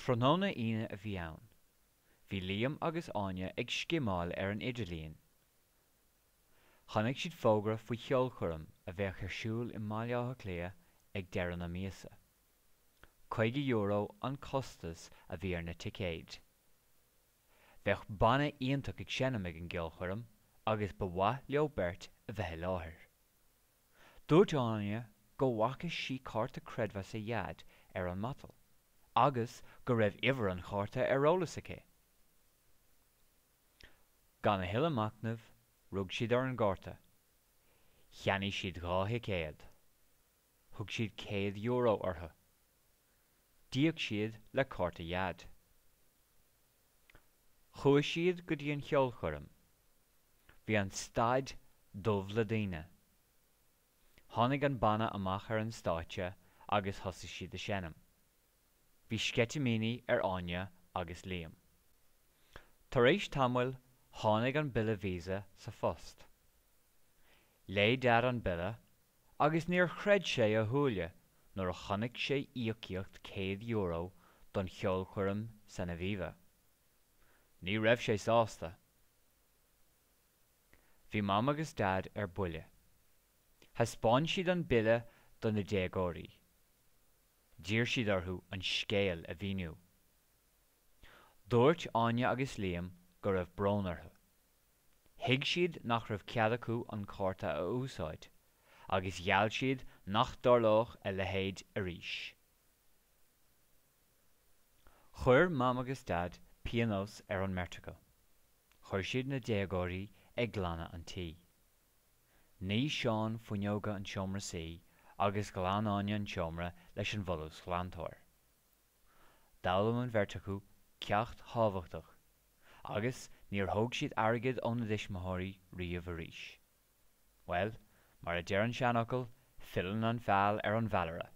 Tráthnóna aoine a bhí ann. Bhí Liam agus Áine ag scimáil ar an idirlíon. Chonaic siad fógra faoi cheolchuirm a bheith ar siúl i mbaile clia ag creidmheasa. €50 an costas a bhí ar na ticéid. Bheadh banna iontach ag seanam ag an gceolchuirm agus ba mhaith leo beirt a bheith láthair. Dúirt Áine go bhfacas sí cárta creidmheasa chead ar an matal, agus go raibh uimhir an cárta ar eolas aici. Gan na huile macnamh, rug siad ar an gárta. Cheannaigh siad €200. Thug siad €100 orthu. Díodh siad le cárta chead. Chuaigh siad go dtí an cheolchuirm. Bhí an staid dubh le daoine. Tháinig an banna amach ar an stáitse agus thosaigh siad a seanam. Bhí sceitimíní ar Áine agus Liam. Tar éis tamhail tháinig an bille víosa sa phost. Lé dead an bille agus níor chreid sé a thuaille nuair a chonaic sé íocaíocht €100 don cheolchuirm san bhíomha. Ní raibh sé sásta. Bhí mam agus dad ar buile. Thaispeáin siad an bille don na déagóirí. Dír siad orthu an scéal a bhíniú. Dúirt Áine agus Liam go raibh brón orthu. Thuig siad nach raibh cead acu an cárta a húsáid, agus gheall siad nach dorlóch a lehéad arís. Chuir mam agus dad pianos ar an meirteacha. Chuir siad na déagóirí ag glanadh an tí. Ní Seán fuinneoga an seomra saoi agus glan Áine an seomra leis an bholús glantóir. D'fhoghlaim an bheirteachu ceacht thábhachtach, agus níor thóg siad airgid ón na dismóthaí riamh arís. Well, mar a deir an seanachal, fileann an bheal ar an bhealra.